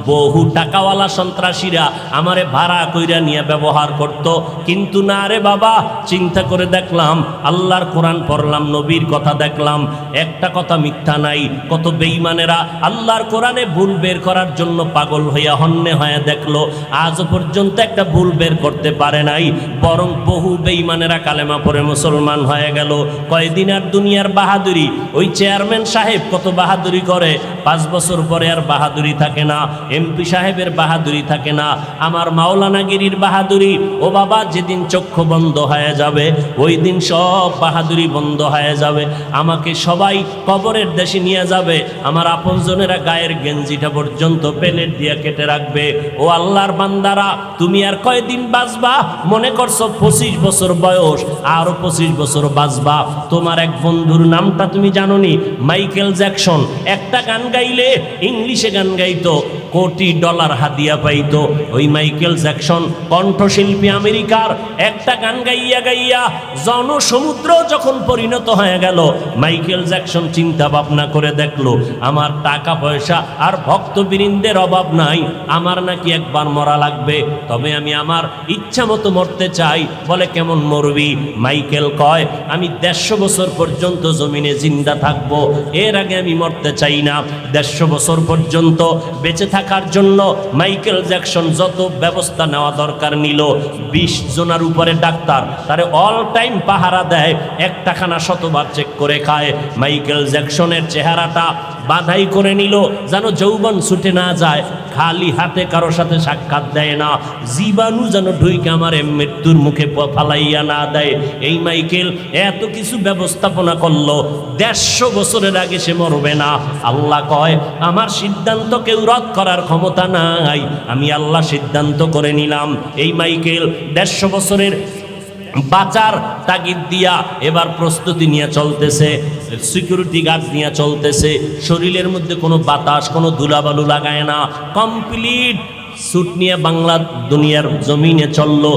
বহু টাকাওয়ালা সন্ত্রাসীরা আমারে ভাড়া কইরা নিয়ে ব্যবহার করত। কিন্তু না রে বাবা, চিন্তা করে দেখলাম, আল্লাহর কোরআন পড়লাম, নবীর কথা দেখলাম, একটা কথা মিথ্যা নাই। কত বেঈমানেরা আল্লাহর কোরআনে ভুল বের করার জন্য পাগল হইয়া হন্যে হয়ে দেখলো, আজও পর্যন্ত একটা ভুল বের করতে পারে নাই, বরং বহু বেঈমানেরা কালেমা পড়ে মুসলমান হয়ে গেল। কয়দিন আর দুনিয়ার বাহাদুরি, ওই চেয়ারম্যান সাহেব কত বাহাদুরি করে, 5 বছর পরে আর বাহাদুরি থাকে না, এমপি সাহেবের বাহাদুরি থাকে না, আমার মাওলানাগিরির বাহাদুরি, ও বাবা যেদিন চক্ষু বন্ধ হয়ে যাবে, ওই দিন সব বাহাদুরি বন্ধ হয়ে যাবে। আমাকে সবাই কবরের দেশে নিয়ে যাবে, আমার আপনজনেরা গায়ের গেঞ্জিটা পর্যন্ত প্লেট দিয়ে কেটে রাখবে। ও আল্লাহর বান্দারা, তুমি আর কয়দিন বাঁচবা? মনে করছো 25 বছর বয়স, আরো 25 বছর বাঁচবা। তোমার এক বন্ধুর নামটা তুমি জানোনি? Michael Jackson. একটা গান গাইলে, ইংলিশে গান গাইতো, $1 কোটি হাদিয়া পাইতো। ওই মাইকেল জ্যাকসন কণ্ঠশিল্পী আমেরিকার, একটা গান গাইয়া গাইয়া জনসমুদ্র যখন পরিণত হয়ে গেল, মাইকেল জ্যাকসন চিন্তা ভাবনা করে দেখলো, আমার টাকা পয়সা আর ভক্তবৃন্দের অভাব নাই, আমার নাকি একবার মরা লাগবে, তবে আমি আমার ইচ্ছা মতো মরতে চাই। বলে কেমন মরবি? মাইকেল কয়, আমি 150 বছর পর্যন্ত জমিনে জিন্দা থাকবো, এর আগে আমি মরতে চাই না। 150 বছর পর্যন্ত বেঁচে থাকার জন্য মাইকেল জ্যাকসন যত ব্যবস্থা নেওয়া দরকার নিল। 20 জনের উপরে ডাক্তার তারে অল টাইম পাহারা দেয়, একটা খানা শতবার চেক করে খায়। মাইকেল জ্যাকসনের চেহারাটা বাধাই করে নিল যেন যৌবন ছুটে না যায়, খালি হাতে কারো সাথে সাক্ষাৎ দেয় না, জীবাণু যেন ঢুইকে আমার মৃত্যুর মুখে ফালাইয়া না দেয়। এই মাইকেল এত কিছু ব্যবস্থাপনা করলো, 150 বছরের আগে সে মরবে না। আল্লাহ কয় আমার সিদ্ধান্ত কেউ রদ করার ক্ষমতা নাই, আমি আল্লাহ সিদ্ধান্ত করে নিলাম। এই মাইকেল 150 বছরের বাঁচার তাগিদ দিয়া এবার প্রস্তুতি নিয়ে চলতেছে, সিকিউরিটি গার্ড নিয়ে চলতেছে, শরীরের মধ্যে কোনো বাতাস কোনো ধুলাবালু লাগায় না, কমপ্লিট স্যুট নিয়ে বাংলা দুনিয়ার জমিনে চললো।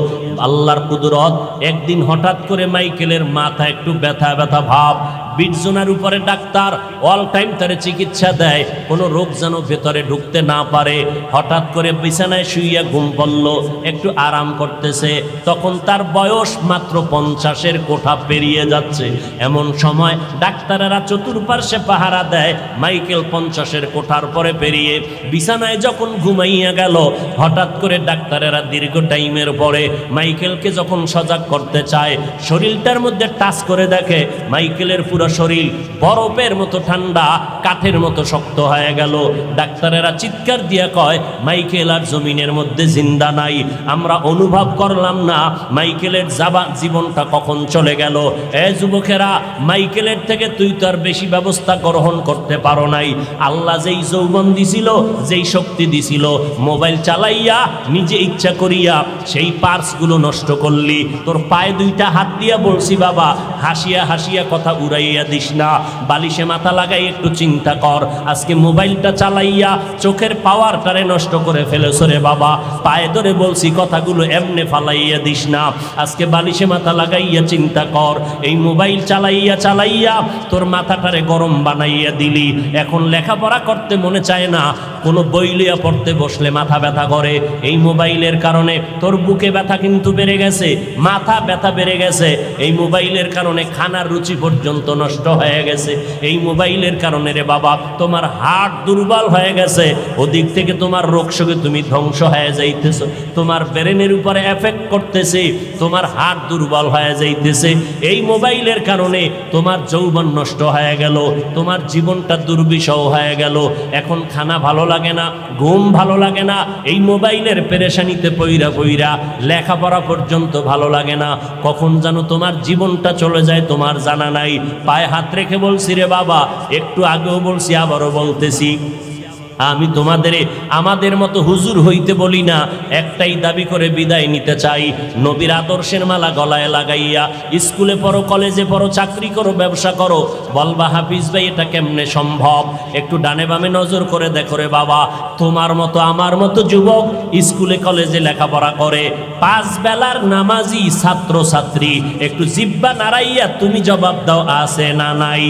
আল্লাহর কুদরত, একদিন হঠাৎ করে মাইকেলের মাথা একটু ব্যথা ব্যথা ভাব, 20 জনের উপরে ডাক্তার অল টাইম তারে চিকিৎসা দেয়, কোনো রোগ যেন ভেতরে ঢুকতে না পারে। হঠাৎ করে বিছানায় শুইয়া ঘুম পড়ল, একটু আরাম করতেছে, তখন তার বয়স মাত্র 50-এর কোঠা পেরিয়ে যাচ্ছে। এমন সময় ডাক্তারেরা চতুর্পার্শ্বে পাহারা দেয়, মাইকেল 50-এর কোঠার পরে পেরিয়ে বিছানায় যখন ঘুমাইয়া গেল, হঠাৎ করে ডাক্তারেরা দীর্ঘ টাইমের পরে মাইকেলকে যখন সজাগ করতে চায়, শরীরটার মধ্যে টাচ করে দেখে মাইকেলের পুরো শরীর বরফের মতো ঠান্ডা, কাঠের মতো শক্ত হয়ে গেল। ডাক্তারেরা চিৎকার দিয়া কয় মাইকেল আর জমিনের মধ্যে জিন্দা নাই, আমরা অনুভব করলাম না মাইকেলের জীবনটা কখন চলে গেল। এ যুবকেরা, মাইকেলের থেকে তুই তো আর বেশি ব্যবস্থা গ্রহণ করতে পারো নাই। আল্লাহ যেই যৌবন দিছিল, যেই শক্তি দিছিল, মোবাইল চালাইয়া নিজে ইচ্ছা করিয়া সেই পার্সগুলো নষ্ট করলি। তোর পায়ে 2টা হাত দিয়া বলছি বাবা, হাসিয়া হাসিয়া কথা উড়াইয়া দিস না, বালিশে মাথা লাগাই একটু চিন্তা কর। আজকে মোবাইলটা চালাইয়া চোখের পাওয়ারটারে নষ্ট করে ফেলেছ রে বাবা, পায়ে ধরে বলছি কথাগুলো এমনে ফালাইয়া দিস না। আজকে বালিশে মাথা লাগাইয়া চিন্তা কর, এই মোবাইল চালাইয়া চালাইয়া তোর মাথাটারে গরম বানাইয়া দিলি। এখন লেখাপড়া করতে মনে চায় না, কোনো বই লইয়া পড়তে বসলে মাথা ব্যথা করে। এই মোবাইলের কারণে তোর বুকে ব্যথা কিন্তু বেড়ে গেছে, মাথা ব্যথা বেড়ে গেছে। এই মোবাইলের কারণে খানার রুচি পর্যন্ত নষ্ট হয়ে গেছে। এই মোবাইলের কারণে রে বাবা তোমার হার্ট দুর্বল হয়ে গেছে, ওদিক থেকে তোমার রোগ শোকে তুমি ধ্বংস হয়ে যাইতেছো, তোমার ব্রেনের উপরে এফেক্ট করতেছে, তোমার হার্ট দুর্বল হয়ে যাইতেছে। এই মোবাইলের কারণে তোমার যৌবন নষ্ট হয়ে গেল, তোমার জীবনটা দুর্বিষহ হয়ে গেল। এখন খানা ভালো লাগে না, ঘুম ভালো লাগে না, এই মোবাইলের পেরেশানিতে পইরা পইরা লেখাপড়া পর্যন্ত ভালো লাগে না। কখন যেন তোমার জীবনটা চলে যায় তোমার জানা নাই। পায়ে হাত রেখে বলছি রে বাবা, একটু আগেও বলছি আবারও বলতেছি, আমি তোমাদের আমাদের মতো হুজুর হইতে বলি না, একটাই দাবি করে বিদায় নিতে চাই, নবীর আদর্শের মালা গলায় লাগাইয়া স্কুলে পড়ো, কলেজে পড়ো, চাকরি করো, ব্যবসা করো, বলবা হাফিজ ভাই এটা কেমনে সম্ভব? একটু ডানে বামে নজর করে দেখো রে বাবা, তোমার মতো আমার মতো যুবক স্কুলে কলেজে লেখাপড়া করে, 5 বেলার নামাজি ছাত্র ছাত্রী, একটু জিব্বা নাড়াইয়া তুমি জবাব দাও, আছে না নাই?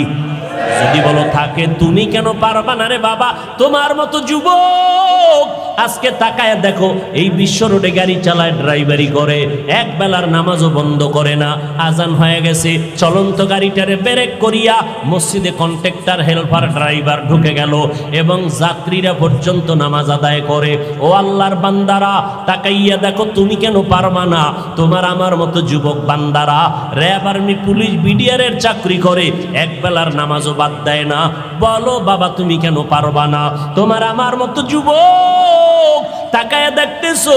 যদি বলো থাকে, তুমি কেন পারবা না রে বাবা? তোমার মতো যুবক আজকে তাকায় দেখো, এই বিশ্ব রোডে গাড়ি চালায়, ড্রাইভারি করে, 1 বেলার নামাজও বন্ধ করে না। আজান হয়ে গেছে, চলন্ত গাড়িটারে ব্রেক করিয়া মসজিদে কন্ট্রাক্টর হেল্পার ড্রাইভার ঢুকে গেল এবং যাত্রীরা পর্যন্ত নামাজ আদায় করে। ও আল্লাহর বান্দারা, তাকাইয়া দেখো, তুমি কেন পারবা না? তোমার আমার মতো যুবক বান্দারা র্যাব, আর্মি, পুলিশ, বিডিআরের চাকরি করে, 1 বেলার নামাজও বাদ দেয় না। বলো বাবা, তুমি কেন পারবা না? তোমার আমার মতো যুবক তাকায় দেখতেছো,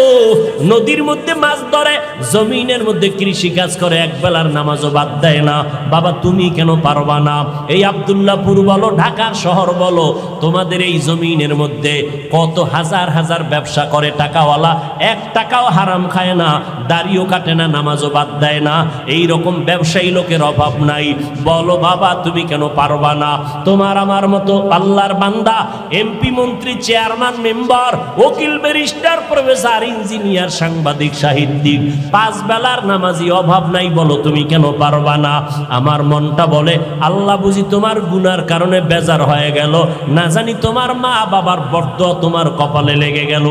নদীর মধ্যে মাছ ধরে, জমিনের মধ্যে কৃষি কাজ করে, 1 বেলার নামাজও বাদ দেয় না। বাবা, তুমি কেন পারবা না? এই আব্দুল্লাহপুর বলো, ঢাকার শহর বলো, তোমাদের এই জমিনের মধ্যে কত হাজার হাজার ব্যবসা করে টাকাওয়ালা, 1 টাকাও হারাম খায় না, দাড়িও কাটে না, নামাজও বাদ দেয় না। এই রকম ব্যবসায়ী লোকের অভাব নাই। বলো বাবা, তুমি কেন পারবা না? তোমার আমার মতো আল্লাহর বান্দা, এমপি, মন্ত্রী, চেয়ারম্যান, মেম্বার, উকিল, ব্যারিস্টার, প্রফেসর, ইঞ্জিনিয়ার, সাংবাদিক, সাহিত্যিক, 5 বেলার নামাজি অভাব নাই। বলো তুমি কেন পারবা না? আমার মনটা বলে, আল্লাহ বুঝি তোমার গুনার কারণে বেজার হয়ে গেল, না জানি তোমার মা বাবার বরদোয়া তোমার কপালে লেগে গেল।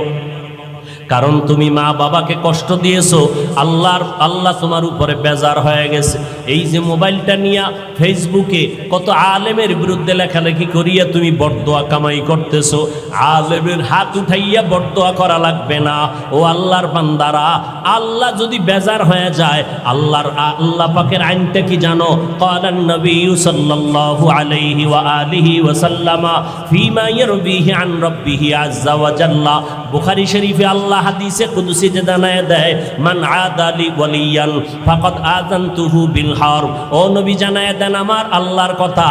কারণ তুমি মা বাবাকে কষ্ট দিয়েছো, আল্লাহ তোমার উপরে বেজার হয়ে গেছে। এই যে মোবাইলটা নিয়ে ফেসবুকে কত আলেমের বিরুদ্ধে লেখালেখি করিয়া তুমি বরদোয়া কামাই করতেছো, আলেমের হাত উঠাইয়া বরদোয়া করা লাগবে না। ও আল্লাহর বান্দারা, আল্লাহ যদি বেজার হয়ে যায়, আল্লাহ পাকের আইনটা কি জানো? ক্বালান নবী সাল্লাল্লাহু আলাইহি ওয়া আলিহি ওয়া সাল্লামা ফীমা ইয়ারবিহি আন রাব্বিহি আযজা ওয়া জাল্লা। বুখারী শরীফে আল্লাহ হাদিসে কুদসি যে জানায় দেয়, মান আদালি ওয়ালিয়ান ফাকাদ আযানতুহু বিল হারব। ও নবী জানায় দেন আমার আল্লাহর কথা,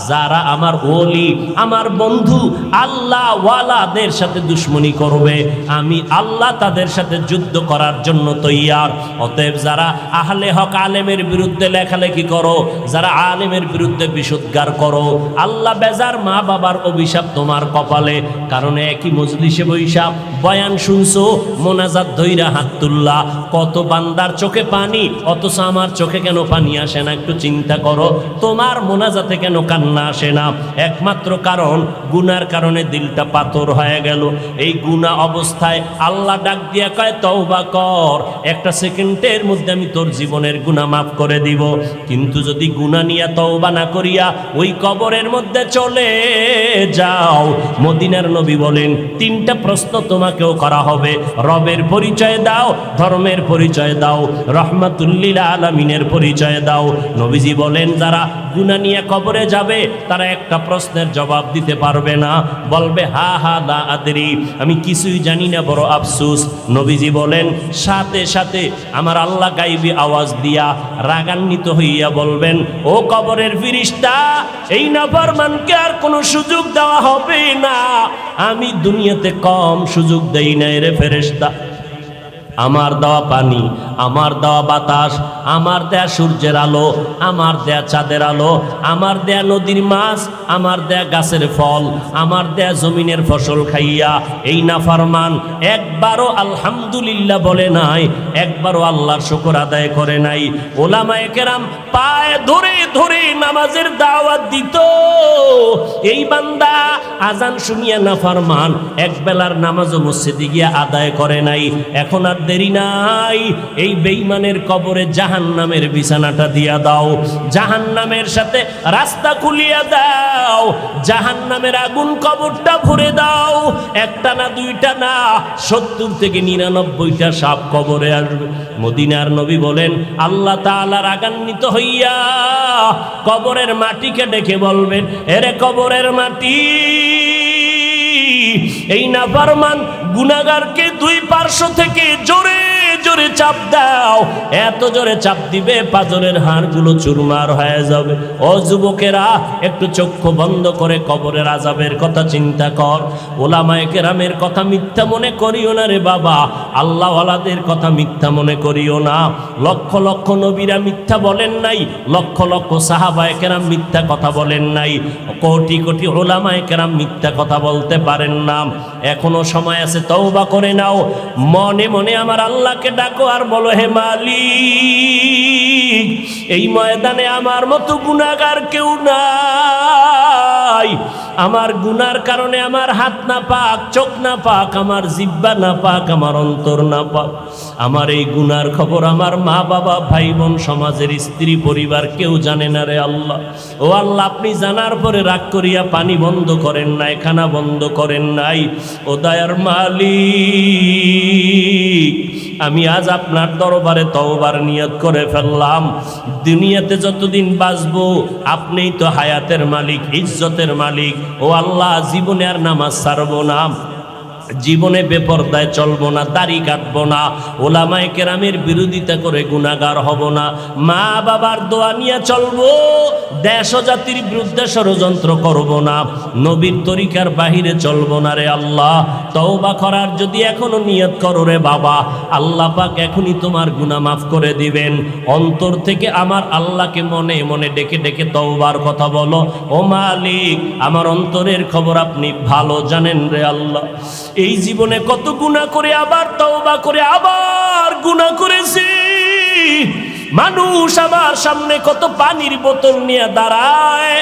যারা আমার ওলি, আমার বন্ধু, আল্লাহ ওয়ালাদের সাথে দুশমনি করবে, আমি আল্লাহ তাদের সাথে যুদ্ধ করার জন্য তৈয়ার। অতএব যারা আহলে হক আলেমের বিরুদ্ধে লেখালেখি করো, যারা আলেমের বিরুদ্ধে বিশুদ্ধার করো, আল্লাহ বেজার, মা বাবার অভিশাপ তোমার কপালে। কারণ একই মজলিসে বৈশা বয়ান শুনছো, মোনাজাত ধইরা হাত তুল্লা, কত বান্দার চোখে পানি, অথচ আমার চোখে কেন পানি আসে না? একটু চিন্তা করো, তোমার মোনাজাতে কেন কান্না আসে না? একমাত্র কারণ গুনার কারণে দিলটা পাথর হয়ে গেল। এই গুনাহ অবস্থায় আল্লাহ ডাক দিয়া কয় তওবা কর, একটা সেকেন্ডের মধ্যে আমি তোর জীবনের গুনাহ মাফ করে দিব। কিন্তু যদি গুনাহ নিয়ে তওবা না করিয়া ওই কবরের মধ্যে চলে যাও, মদিনার নবী বলেন তিনটা প্রশ্ন তোমাকেও করা হবে। রবের পরিচয় দাও, ধর্মের পরিচয় দাও, রহমাতুল লিল আলামিনের পরিচয় দাও। নবীজি বলেন যারা গুনাহ নিয়ে কবরে যাবে তারা একটা প্রশ্নের জবাব দিতে পারবে না, বলবে হা হা লা আদরি, আমি কিছুই জানি না, বড় আফসোস। নবীজি বলেন সাথে সাথে আমার আল্লাহ গাইবী আওয়াজ দিয়া রাগান্বিত হইয়া বলবেন, ও কবরের ফেরেশতা, এই নাফরমানকে আর কোনো সুযোগ দেওয়া হবে না। আমি দুনিয়াতে কম সুযোগ দেই নাই রে ফেরেশতা। আমার দেওয়া পানি, আমার দেওয়া বাতাস, আমার দেয়া সূর্যের আলো, আমার দেয়া চাঁদের আলো, আমার দেয়া নদীর মাছ, আমার দেয়া গাছের ফল, আমার দেয়া জমিনের ফসল খাইয়া এই নাফরমান একবারও আলহামদুলিল্লাহ বলে নাই, একবারও আল্লাহর শুকর আদায় করে নাই। ওলামায়ে কেরাম পায়ে ধরে ধরে নামাজের দাওয়াত দিত। এই বান্দা আজান শুনিয়া নাফরমান এক বেলার নামাজও মসজিদে গিয়া আদায় করে নাই। এখন আর দেরি নাই, এই বেঈমানের কবরে জাহান্নামের বিছানাটা দিয়া দাও, জাহান্নামের সাথে রাস্তা খুলিয়া দাও, জাহান্নামের আগুন কবরটা ভরে দাও। একটা না দুইটা না, 70 থেকে 99টা সাপ কবরে আসবে। মদিনার নবী বলেন আল্লাহ তাআলা রাগান্বিত হইয়া কবরের মাটিকে ডেকে বলবেন, এরে কবরের মাটি, এই নাফরমান গুনাহগারকে দুই পার্শ্ব থেকে জোরে জোরে চাপ দাও। এত জোরে চাপ দিবে পাজরের হাড়গুলো চুরমার হয়ে যাবে। ও যুবকেরা, একটু চক্ষু বন্ধ করে কবরের আযাবের কথা চিন্তা কর। ওলামায়ে কেরামের কথা মিথ্যা মনে করিও না রে বাবা, আল্লাহওয়ালাদের কথা মিথ্যা মনে করিও না। লক্ষ লক্ষ নবীরা মিথ্যা বলেন নাই, লক্ষ লক্ষ সাহাবায়ে কেরাম মিথ্যা কথা বলেন নাই, কোটি কোটি ওলামায়ে কেরাম মিথ্যা কথা বলতে পারেন না। এখনো সময় আছে, তওবা করে নাও। মনে মনে আমার আল্লাহকে ডাকো আর বলো, হে মালিক, এই ময়দানে আমার মতো গুনাহগার কেউ নাই। আমার গুনার কারণে আমার হাত না পাক, চোখ না পাক, আমার জিহ্বা না পাক, আমার অন্তর না পাক। আমার এই গুনার খবর আমার মা বাবা, ভাই বোন, সমাজের স্ত্রী পরিবার কেউ জানে না রে আল্লাহ। ও আল্লাহ, আপনি জানার পরে রাগ করিয়া পানি বন্ধ করেন নাই, খানা বন্ধ করেন নাই। ও দয়ার মালিক, আমি আজ আপনার দরবারে তওবার নিয়ত করে ফেললাম। দুনিয়াতে যতদিন বাঁচবো আপনিই তো হায়াতের মালিক, ইজ্জতের মালিক। ও আল্লাহ, জীবনে আর নামাজ ছাড়বো না, জীবনে বেপরদায় চলবো না, দাড়ি কাটবো না, ওলামায়ে কেরামের বিরোধিতা করে গুনাহগার হব না, মা বাবার দোয়া নিয়ে চলবো, দেশ ও জাতির বিরুদ্ধে ষড়যন্ত্র করব না, নবীর তরিকার বাহিরে চলবো না রে আল্লাহ। তওবা করার যদি এখনো নিয়ত করো রে বাবা, আল্লাহ পাক এখনই তোমার গুনাহ মাফ করে দিবেন। অন্তর থেকে আমার আল্লাহকে মনে মনে ডেকে ডেকে তওবার কথা বলো। ও মালিক, আমার অন্তরের খবর আপনি ভালো জানেন রে আল্লাহ। এই জীবনে কত গুনাহ করে আবার তওবা করে আবার গুনাহ করেছি। মানুষ আমার সামনে কত পানির বোতল নিয়ে দাঁড়ায়,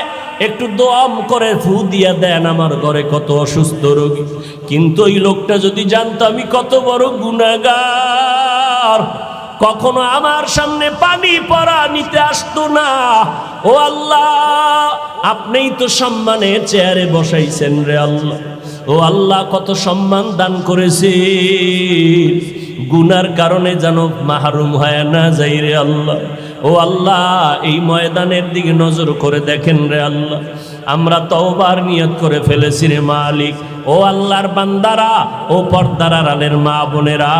একটু দোয়াম করে ফু দিয়া দেন, আমার ঘরে কত অসুস্থ রোগী। কিন্তু ওই লোকটা যদি জানতো আমি কত বড় গুনাহগার, কখনো আমার সামনে পানি পড়া নিতে আসতো না। ও আল্লাহ, আপনিই তো সম্মানের চেয়ারে বসাইছেন রে আল্লাহ। ও আল্লাহ, কত সম্মান দান করেছে, গুনার কারণে যেন মাহরুম হয় না যাই রে আল্লাহ। ও আল্লাহ, এই ময়দানের দিকে নজর করে দেখেন রে আল্লাহ। আমরা তওবার নিয়ত করে ফেলেছি রে মালিক। ও আল্লাহর বান্দারা, ও পর্দার আড়ালের মা বোনেরা,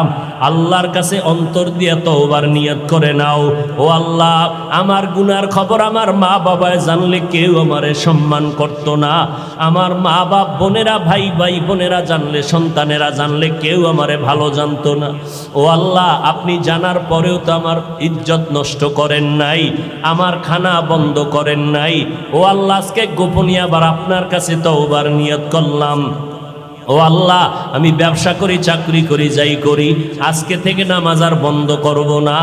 আল্লাহর কাছে অন্তর দিয়ে তওবার নিয়ত করে নাও। ও আল্লাহ, আমার গুনার খবর আমার মা বাবায় জানলে কেউ আমারে সম্মান করত না। আমার মা বাপ বোনেরা, ভাই ভাই বোনেরা জানলে, সন্তানেরা জানলে কেউ আমারে ভালো জানতো না। ও আল্লাহ, আপনি জানার পরেও তো আমার ইজ্জত নষ্ট করেন নাই, আমার খানা বন্ধ করেন নাই। ও আল্লাহ, আজকে গোপনীয় আবার আপনার কাছে তওবার নিয়ত করলাম। ও আল্লাহ, আমি ব্যবসা করি, চাকরি করি, যাই করি, আজকে থেকে নামাজ আর বন্ধ করব না,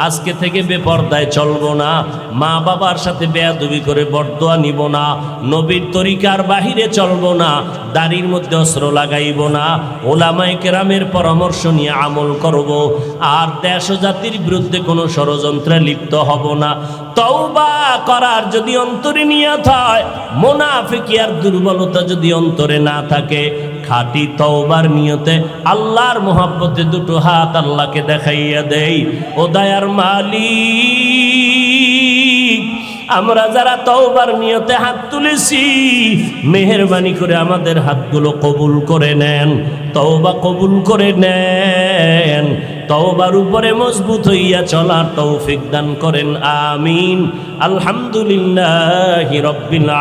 আজকে থেকে বেপরদায় চলব না, মা বাবার সাথে বেয়াদবি করে বরদোয়া নিব না, নবীর তরিকার বাহিরে চলব না, দাড়ির মধ্যে অস্ত্র লাগাইব না, ওলামায়ে কেরামের পরামর্শ নিয়ে আমল করব, আর দেশ ও জাতির বিরুদ্ধে কোনো ষড়যন্ত্রে লিপ্ত হব না। তওবা করার যদি অন্তরে নিয়ত হয়, মুনাফিকি আর দুর্বলতা যদি অন্তরে না থাকে, খাঁটি তওবার নিয়তে আল্লাহর মোহাব্বতে দুটো হাত আল্লাহকে দেখাইয়া দেই। ও দয়ার মালিক, আমরা যারা তওবার নিয়তে হাত তুলেছি, মেহেরবানি করে আমাদের হাতগুলো কবুল করে নেন, তওবা কবুল করে নেন, তওবার উপরে মজবুত হইয়া চলার তৌফিক দান করেন। আমিন। আলহামদুলিল্লাহি রাব্বিল